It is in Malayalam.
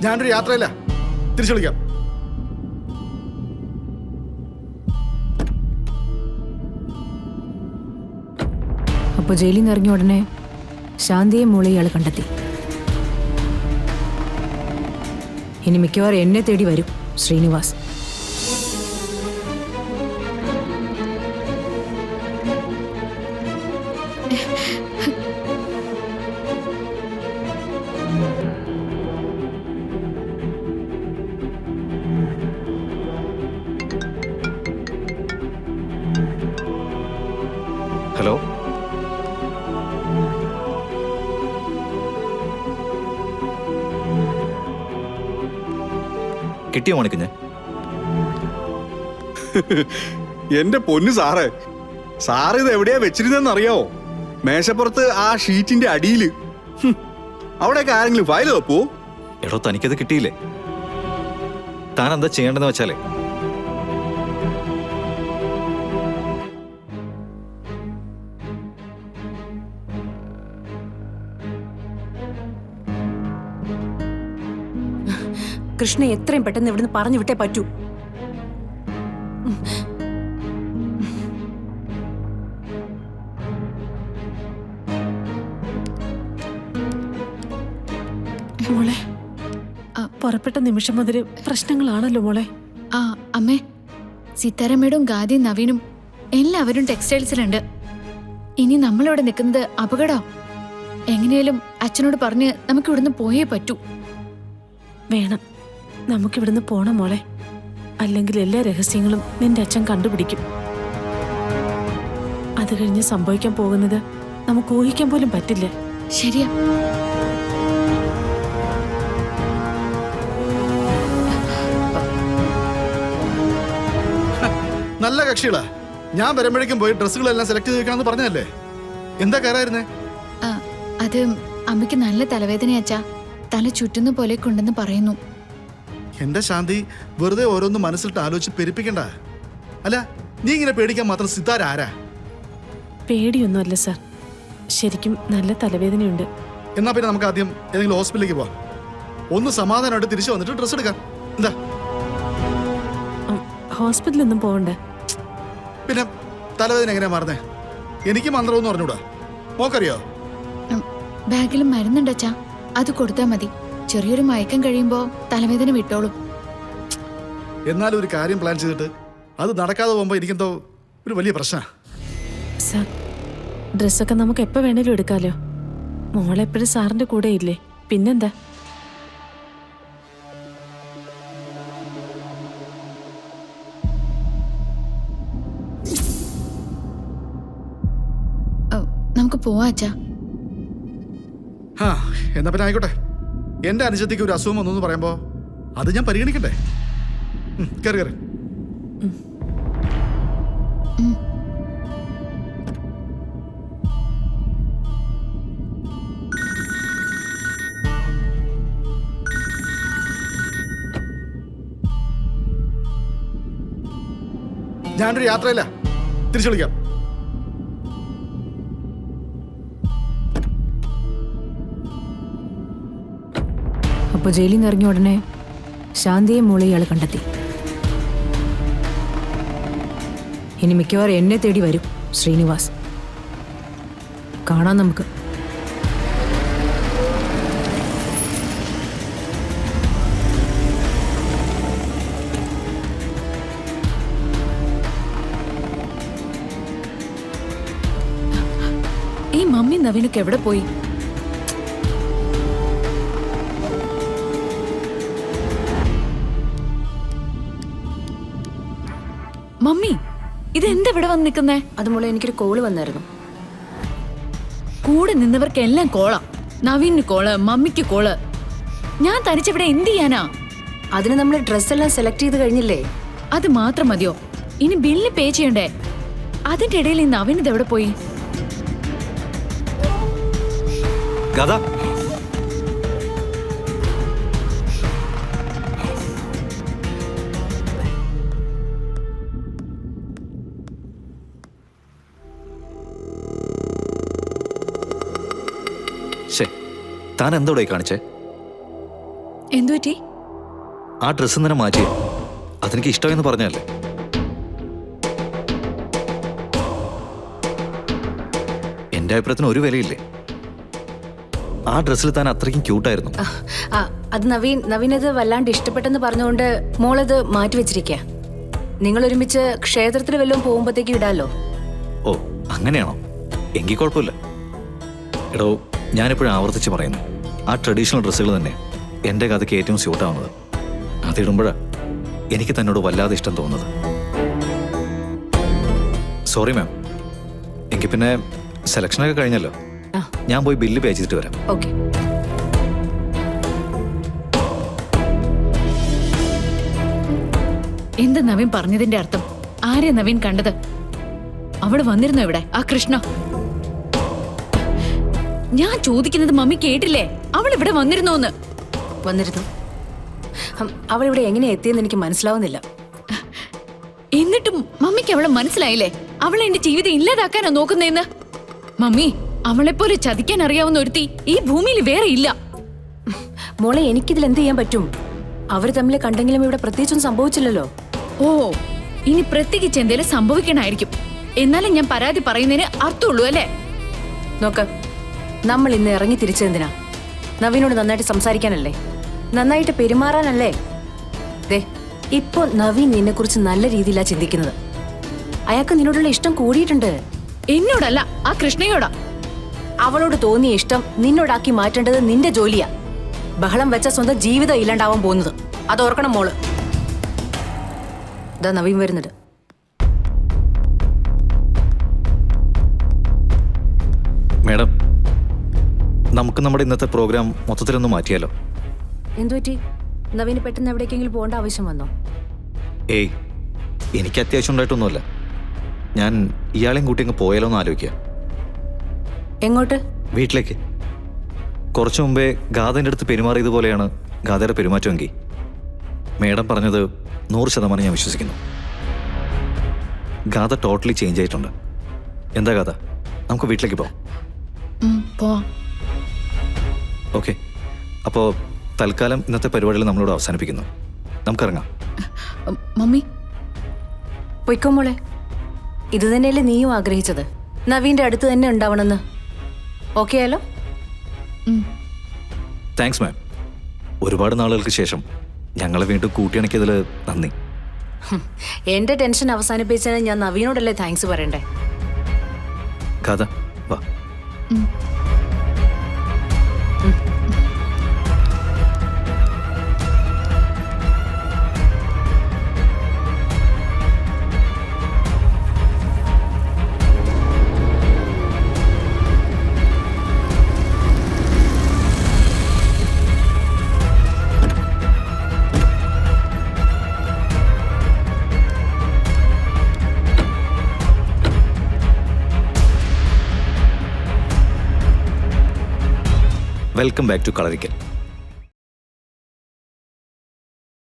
ഞാനൊരു യാത്രയില്ല, തിരിച്ചു വിളിക്കാം. അപ്പോൾ ജയിലിൽ നിന്ന് ഇറങ്ങിയ ഉടനെ ശാന്തിയെ മോളെ ഇയാൾ കണ്ടെത്തി. ഇനി മിക്കവാറും എന്നെ തേടി വരും ശ്രീനിവാസ്. ഹലോ, കിട്ടിയോ മോണിക്കുഞ്ഞ്? എന്റെ പൊന്നു സാറേ, സാറ് ഇത് എവിടെയാ വെച്ചിരുന്നെന്ന് അറിയാവോ? മേശപ്പുറത്ത് ആ ഷീറ്റിന്റെ അടിയില്. അവിടെയൊക്കെ ആരെങ്കിലും ഫയൽ തപ്പോ? എടോ, തനിക്കത് കിട്ടിയില്ലേ? താൻ എന്താ ചെയ്യേണ്ടതെന്ന് വെച്ചാലേ, കൃഷ്ണ എത്രയും പെട്ടെന്ന് ഇവിടുന്ന് പറഞ്ഞു വിട്ടേ പറ്റൂ. മോളെ, പുറപ്പെട്ട നിമിഷം മുതൽ പ്രശ്നങ്ങളാണല്ലോ മോളെ. അമ്മേ, സീതാരാമേടും ഗാദിയും നവീനും എല്ലാവരും ടെക്സ്റ്റൈൽസിലുണ്ട്. ഇനി നമ്മളിവിടെ നിൽക്കുന്നത് അപകടം. എങ്ങനെയാലും അച്ഛനോട് പറഞ്ഞ് നമുക്ക് ഇവിടുന്ന് പോയേ പറ്റൂ. വേണം, നമുക്കിവിടുന്ന് പോണം മോളെ. അല്ലെങ്കിൽ എല്ലാ രഹസ്യങ്ങളും നിന്റെ അച്ഛൻ കണ്ടുപിടിക്കും. അത് കഴിഞ്ഞ് സംഭവിക്കാൻ പോകുന്നത് നമുക്ക് ഊഹിക്കാൻ പോലും പറ്റില്ല. ശരിയാ. നല്ല കക്ഷികളാ. ഞാൻ വരുമ്പോഴേക്കും പോയി ഡ്രസ്സുകളെല്ലാം സെലക്ട് ചെയ്ത് വെക്കണമെന്ന് പറഞ്ഞതല്ലേ? എന്താ കയറായിരുന്നേ? അത് അമ്മയ്ക്ക് നല്ല തലവേദനയച്ചാ. തല ചുറ്റുന്ന പോലെ കൊണ്ടെന്ന് പറയുന്നു. എന്റെ ശാന്തി, വെറുതെ ഓരോന്നും മനസ്സിലിട്ട് ആലോചിച്ച് പെരുപ്പിക്കണ്ട. അല്ല, നീ ഇങ്ങനെ പേടിക്കാൻ മാത്രം സിത്താര ആരാ? പേടിയൊന്നുമല്ല സാർ, ശരിക്കും നല്ല തലവേദനയുണ്ട്. എന്നാ പിന്നെ നമുക്ക് ആദ്യം ഏതെങ്കിലും ഹോസ്പിറ്റലിലേക്ക് പോവാം. ഒന്ന് സമാധാനമായിട്ട് തിരിച്ചു വന്നിട്ട് ഡ്രസ്സ് എടുക്കാം. എന്താ? ഹോസ്പിറ്റലൊന്നും പോകണ്ടേ? പിന്നെ തലവേദന എങ്ങനെയാ മാറുന്നേ? എനിക്ക് മന്ത്രമൊന്നും അറിഞ്ഞൂടാ. മോക്കറിയോ? ബാഗിലും മരുന്നുണ്ടച്ചാ, അത് കൊടുത്താൽ മതി. ചെറിയൊരു മയക്കം കഴിയുമ്പോ തലവേദന വിട്ടോളും. എന്നാലും ഒരു കാര്യം പ്ലാൻ ചെയ്തിട്ട് അത് നടക്കാതെ പോകുമ്പോ എനിക്കെന്തോ ഒരു വലിയ പ്രശ്ന. സാർ, ഡ്രസ്സൊക്കെ നമുക്ക് എപ്പോ വേണേലും എടുക്കാലോ. മോളെപ്പോഴും സാറിന്റെ കൂടെ ഇല്ലേ? പിന്നെന്താ? നമുക്ക് പോവാ അച്ഛാ. എന്നാ പിന്നെ ആയിക്കോട്ടെ. എന്റെ അനുജത്തിക്ക് ഒരു അസുഖം വന്നു എന്ന് പറയുമ്പോ അത് ഞാൻ പരിഗണിക്കട്ടെ. കയറി കയറി. ഞാനൊരു യാത്രയില്ല, തിരിച്ചു വിളിക്കാം. അപ്പോൾ ജയിലിൽ നിന്ന് ഇറങ്ങിയ ഉടനെ ശാന്തിയെ മോളെ ഇയാൾ കണ്ടെത്തി. ഇനി മിക്കവാറും എന്നെ തേടി വരും ശ്രീനിവാസ്. കാണാം നമുക്ക്. ഈ മമ്മി നവീനൊക്കെ എവിടെ പോയി? മമ്മി, ഇതെന്താ ഇവിടെ വന്ന് നിൽക്കുന്നേ? അത് മോളെ, എനിക്കൊരു കോള് വന്നായിരുന്നു. കൂടെ നിന്നവർക്കെല്ലാം കോളാ. നവീന് കോള്, മമ്മിക്ക് കോള്. ഞാൻ തനിച്ചിവിടെ എന്ത് ചെയ്യാനാ? അതിന് നമ്മൾ ഡ്രസ്സെല്ലാം സെലക്ട് ചെയ്ത് കഴിഞ്ഞില്ലേ? അത് മാത്രം മതിയോ? ഇനി ബില്ല് പേ ചെയ്യണ്ടേ? അതിന്റെ ഇടയിൽ ഈ നവീൻ ഇത് എവിടെ പോയി? ഗദ, താൻ എന്തോടെ കാണിച്ചേ? എന്തു പറ്റി? ആ ഡ്രസ്സ് തന്നെ മാറ്റിയ അതെനിക്ക് ഇഷ്ടമെന്ന് പറഞ്ഞല്ലേ. എന്റെ അഭിപ്രായത്തിന് ഒരു വിലയില്ലേ. ആ ഡ്രസ്സിൽ താൻ അത്രയ്ക്കും ക്യൂട്ടായിരുന്നു. അത് നവീനത് വല്ലാണ്ട് ഇഷ്ടപ്പെട്ടെന്ന് പറഞ്ഞുകൊണ്ട് മോളത് മാറ്റി വെച്ചിരിക്കുക. നിങ്ങൾ ഒരുമിച്ച് ക്ഷേത്രത്തിൽ വല്ലതും പോകുമ്പോഴത്തേക്ക് ഇടാലോ. ഓ അങ്ങനെയാണോ? എങ്കിൽ കുഴപ്പമില്ല. എടോ, ഞാനെപ്പോഴും ആവർത്തിച്ച് പറയുന്നു, ആ ട്രഡീഷണൽ ഡ്രസ്സുകൾ തന്നെ എൻ്റെ കഥയ്ക്ക് ഏറ്റവും സ്യൂട്ടാവുന്നത്. അതിടുമ്പോഴാണ് എനിക്ക് തന്നോട് വല്ലാതെ ഇഷ്ടം തോന്നുന്നത്. Sorry ma'am. എങ്കിൽ പിന്നെ സെലക്ഷനൊക്കെ കഴിഞ്ഞല്ലോ. ഞാൻ പോയി ബില്ല് പേ ചെയ്തിട്ട് വരാം. ഓക്കെ. എന്താ നവീൻ പറഞ്ഞതിന്റെ അർത്ഥം? ആരെയാ നവീൻ കണ്ടത്? അവള് വന്നിരുന്നോ ഇവിടെ? ആ കൃഷ്ണ? ഞാൻ ചോദിക്കുന്നത് മമ്മി കേട്ടില്ലേ? അവൾ ഇവിടെ വന്നിരുന്നോന്ന്. വന്നിരുന്നു. അവൾ ഇവിടെ എങ്ങനെ എത്തിയെന്ന് എനിക്ക് മനസ്സിലാവുന്നില്ല. എന്നിട്ടും മമ്മിക്ക് അവളെ മനസ്സിലായില്ലേ? അവളെ എന്റെ ജീവിതം ഇല്ലാതാക്കാനാ നോക്കുന്നേന്ന്. മമ്മി, അവളെപ്പോലെ ചതിക്കാൻ അറിയാവുന്ന ഒരുത്തി ഈ ഭൂമിയിൽ വേറെ ഇല്ല. മോളെ, എനിക്കിതിൽ എന്ത് ചെയ്യാൻ പറ്റും? അവർ തമ്മിൽ കണ്ടെങ്കിലും ഇവിടെ പ്രത്യേകിച്ചൊന്നും സംഭവിച്ചില്ലല്ലോ. ഓ, ഇനി പ്രത്യേകിച്ച് എന്തേലും സംഭവിക്കണായിരിക്കും. എന്നാലും ഞാൻ പരാതി പറയുന്നതിന് അർത്ഥമുള്ളൂ അല്ലേ? നോക്ക്, നമ്മൾ ഇന്ന് ഇറങ്ങി തിരിച്ചെന്തിനാ? നവീനോട് നന്നായിട്ട് സംസാരിക്കാനല്ലേ, നന്നായിട്ട് പെരുമാറാനല്ലേ? ദേ, ഇപ്പൊ നവീൻ നിന്നെ കുറിച്ച് നല്ല രീതിയിലാ ചിന്തിക്കുന്നത്. അയാൾക്ക് നിന്നോടുള്ള ഇഷ്ടം കൂടിയിട്ടുണ്ട്. എന്നോടല്ല, ആ കൃഷ്ണയോടാ. അവളോട് തോന്നിയ ഇഷ്ടം നിന്നോടാക്കി മാറ്റേണ്ടത് നിന്റെ ജോലിയാ. ബഹളം വെച്ച സ്വന്തം ജീവിതം ഇല്ലാണ്ടാവാൻ പോകുന്നത്. അതോർക്കണം മോള്. ഇതാ നവീൻ വരുന്നുണ്ട്. മേഡം, നമുക്ക് നമ്മുടെ ഇന്നത്തെ പ്രോഗ്രാം മൊത്തത്തിലൊന്ന് മാറ്റിയാലോ? എന്തുപറ്റി? നവീന് പെട്ടെന്ന് എവിടേക്കെങ്കിലും പോകേണ്ട ആവശ്യം വന്നോ? ഏയ്, എനിക്ക് അത്യാവശ്യം ഉണ്ടായിട്ടൊന്നുമല്ല. ഞാൻ ഇയാളെയും കൂട്ടി അങ്ങ് പോയാലോ എന്ന് ആലോചിക്കുക. എങ്ങോട്ട്? വീട്ടിലേക്ക്. കുറച്ചു മുമ്പേ ഗാഥൻ്റെ അടുത്ത് പെരുമാറിയതുപോലെയാണ് ഗാഥയുടെ പെരുമാറ്റമെങ്കിൽ മേഡം പറഞ്ഞത് 100% ഞാൻ വിശ്വസിക്കുന്നു. ഗാഥ ടോട്ടലി ചേഞ്ച് ആയിട്ടുണ്ട്. എന്താ ഗാഥ, നമുക്ക് വീട്ടിലേക്ക് പോവാം. പോവാം. ഓക്കെ, അപ്പോൾ തൽക്കാലം ഇന്നത്തെ പരിപാടികൾ നമ്മളോട് അവസാനിപ്പിക്കുന്നു. നമുക്കിറങ്ങാം. മമ്മി, പൊയ്ക്കോ മോളെ. ഇത് തന്നെയല്ലേ നീയും ആഗ്രഹിച്ചത്, നവീന്റെ അടുത്ത് തന്നെ ഉണ്ടാവണമെന്ന്. ഓക്കെ ആയാലോ? Thanks ma'am. ഒരുപാട് നാളുകൾക്ക് ശേഷം ഞങ്ങളെ വീണ്ടും കൂട്ടിയണക്കിയതിൽ നന്ദി. എന്റെ ടെൻഷൻ അവസാനിപ്പിച്ചതിന് ഞാൻ നവീനോടല്ലേ താങ്ക്സ് പറയണ്ടേ? കഥ വാ. Welcome back to Kalarikkal.